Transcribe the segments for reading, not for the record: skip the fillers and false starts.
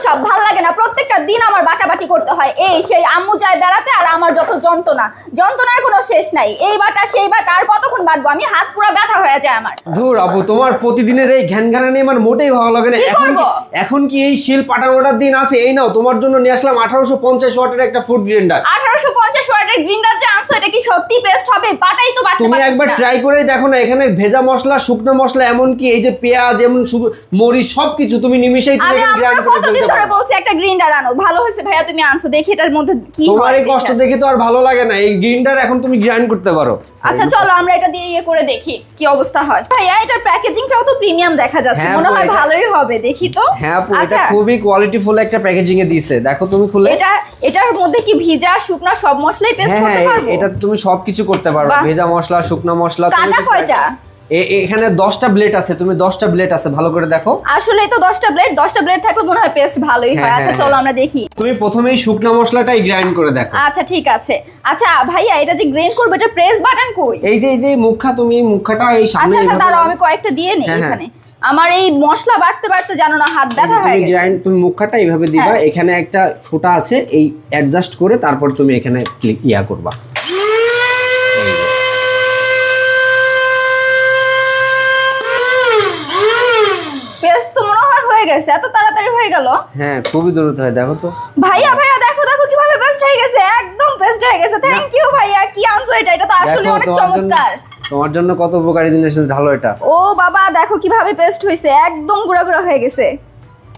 সব ভাল লাগে না, প্রত্যেকটা দিন আমার বাটাবাটি করতে হয়। এই সেই আম্মু যায় বেড়াতে আর আমার যত যন্ত্রণার কোনো শেষ নাই। এই বাটা সেই বাটা আর কতক্ষণ বাটবো, আমি হাত পুরো ব্যথা হয়ে যায় আমার। ধুর আপু, তোমার প্রতিদিনের এই ঘ্যানঘ্যানানি আমার মোটেই ভালো লাগে না। এখন কি এই শিল পাটা ওঠার দিন আছে? এই নাও, তোমার জন্য নিয়ে আসলাম 1850 ওয়াটের একটা ফুড গ্রাইন্ডার। 1850 ওয়াটের গ্রাইন্ডার যে আনছো, এটা কি সত্যি পেস্ট হবে? বাটাই তো বাটতে তুমি পারছিস একবার না। ট্রাই করে দেখো না, এখানে ভেজা মশলা, শুকনো মশলা, এমনকি এই যে পেঁয়াজ, এমন মরিচ, সবকিছু তুমি নিমিশেই তুমি আমি গ্রাইন্ড আমরা করে কতদিন ফেলতে ধরে পারো। বলছি একটা গ্রাইন্ডার আনো। ভালো হয়েছে ভাইয়া তুমি আনছো, দেখি এটার মধ্যে কি তোমার হয়। এই কষ্ট দেখে তো আর ভালো লাগে না, এই গ্রাইন্ডার এখন তুমি গ্রাইন্ড করতে পারো। আচ্ছা চলো আমরা এটা দিয়ে ইয়ে করে দেখি কি অবস্থা হয়। ভাইয়া এটার প্যাকেজিংটাও তো প্রিমিয়াম দেখা যাচ্ছে, হ্যাঁ মনে আপু, হয় এটা- ভালোই হবে, দেখি তো। হ্যাঁ আপু, এটা আচ্ছা খুবই কোয়ালিটিফুল একটা প্যাকেজিং এ দিয়েছে, দেখো তুমি খুলে। এটার মধ্যে কি ভিজা শুকনা সব মশলাই পেস্ট হ্যাঁ করতে হ্যাঁ, পারবো? এটা তুমি সবকিছু করতে পারো, বাহ। ভেজা মশলা, শুকনো মশলা। তুমি কাটা যদি- কয়টা? এখানে 10টা ব্লেড আছে, তুমি 10টা ব্লেড আছে, ভালো করে দেখো। আসলে তো 10টা ব্লেড থাকলে মনে হয় পেস্ট ভালোই হয়। হ্যাঁ, আচ্ছা হ্যাঁ, চলো হ্যাঁ। আমরা দেখি। তুমি প্রথমেই শুকনো মশলাটাই গ্রাইন্ড করে দেখো। আচ্ছা ঠিক আছে। আচ্ছা ভাইয়া এটা যে গ্রাইন্ড করবো, এটা প্রেস বাটন কই? এই যে মুখা, তুমি মুখাটা এই সামনে আচ্ছা এইভাবে দাঁড়াও, দাও। আমি কয়েকটা দিয়ে নিই হ্যাঁ, হ্যাঁ। এখানে। আমার এই মশলা বাটতে বাটতে জানো না হাত ব্যথা হয়ে তুমি গেছে। তুমি মুখাটা এইভাবে দিবা, হ্যাঁ। এখানে একটা ফোঁটা আছে, এই অ্যাডজাস্ট করে তারপর তুমি এখানে ক্লিক করবা। এই যে। পেস্ট তো মনে হয় হয়ে গেছে, এত তাড়াতাড়ি হয়ে গেল। হ্যাঁ খুবই দ্রুত হয়, দেখো তো। ভাইয়া দেখো দেখো কিভাবে পেস্ট হয়ে গেছে, একদম পেস্ট হয়ে গেছে। থ্যাংক ইউ ভাইয়া, কি আনছো এটা? এটা তো আসলে দেখো, অনেক তোমার জন্য- চমৎকার। তোমার জন্য কত উপকারী জিনিস ঢালো এটা। ও বাবা দেখো কিভাবে পেস্ট হয়েছে, একদম গুঁড়া গুঁড়া হয়ে গেছে।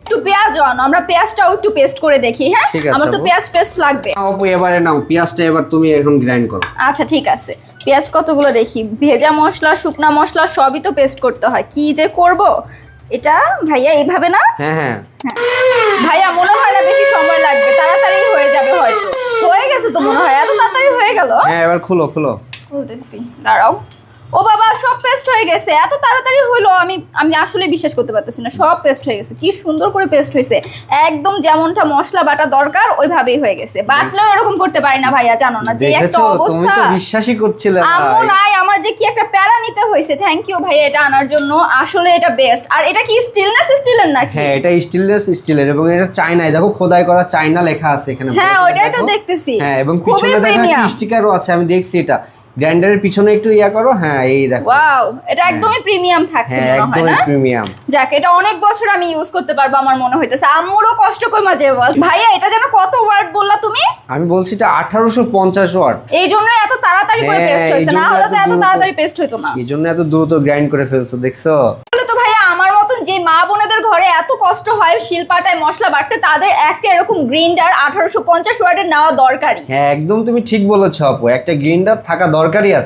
একটু পেঁয়াজ আনো, আমরা পেঁয়াজটাও একটু পেস্ট করে দেখি। হ্যাঁ ঠিক আছে, আমার তো আপু। পেঁয়াজ পেস্ট লাগবে। নাও আপু, এবারে নাও পেঁয়াজটা, এবার তুমি এখন গ্রাইন্ড করো। আচ্ছা ঠিক আছে, পেঁয়াজ কতগুলো দেখি। ভেজা মশলা শুকনা মশলা সবই তো পেস্ট করতে হয়, কি যে করব এটা। ভাইয়া এইভাবে না? হ্যাঁ হ্যাঁ, ভাইয়া মনে হয় না বেশি সময় লাগবে, তাড়াতাড়ি হয়ে যাবে হয়তো। হয়ে গেছে তো মনে হয়, এত তাড়াতাড়ি হয়ে গেল। হ্যাঁ এবার খুলো খুলো। খুলতেছি, দাঁড়াও। ও বাবা সব পেস্ট হয়ে গেছে, এত তাড়াতাড়ি হলো, আমি আসলে বিশ্বাস করতে পারতেছি না। সব পেস্ট হয়ে গেছে, কি সুন্দর করে পেস্ট হয়েছে, একদম যেমনটা মশলা বাটা দরকার ওইভাবেই হয়ে গেছে। বাটলেও এরকম করতে পারি না ভাইয়া, জানো না যে একটা দেখেছো, তুমি অবস্থা। তো বিশ্বাসই করছিলে না। আম্মু নাই, আমার যে কি একটা প্যারা নিতে হয়েছে। থ্যাংক ইউ ভাইয়া এটা আনার জন্য, আসলে এটা বেস্ট। আর এটা কি স্টিলের নাকি? হ্যাঁ এটা স্টেনলেস স্টিলের, এবং এটা চায়নায়, দেখো খোদাই করা চায়না লেখা আছে এখানে। হ্যাঁ পুরোটা ওইটাই তো দেখো। দেখতেছি। হ্যাঁ, এবং খুবই পিছনে দেখো প্রিমিয়াম। একটা স্টিকারও আছে, আমি দেখছি এটা। গ্রাইন্ডারের পিছনে একটু করো, হ্যাঁ এই দেখো। ওয়াও, এটা একদমই প্রিমিয়াম থাকছে হ্যাঁ মনে হয় একদমই না? প্রিমিয়াম। যাক, এটা অনেক বছর আমি ইউজ করতে পারবো আমার মনে হইতেছে। আম্মুরও কষ্ট কই মাঝে বল। ভাইয়া এটা যেন কত ওয়াট বললা তুমি? আমি বলছি এটা 1850 ওয়াট। এই জন্যই এত তাড়াতাড়ি করে হ্যাঁ, পেস্ট হয়েছে, এই না জন্য হলে তো এত এত দ্রুত। তাড়াতাড়ি পেস্ট হইতো না। এই জন্য এত দ্রুত গ্রাইন্ড করে ফেলছো, দেখছো? তাহলে তো ভাইয়া আমার মতন যে মা বোনেদের ঘরে এত কষ্ট হয় শিলপাটায় মশলা বাটতে, তাদের একটা এরকম গ্রাইন্ডার 1850 ওয়াটের নেওয়া দরকারি। হ্যাঁ একদম তুমি ঠিক বলেছো আপু, একটা গ্রাইন্ডার থাকা দরকারই আছে।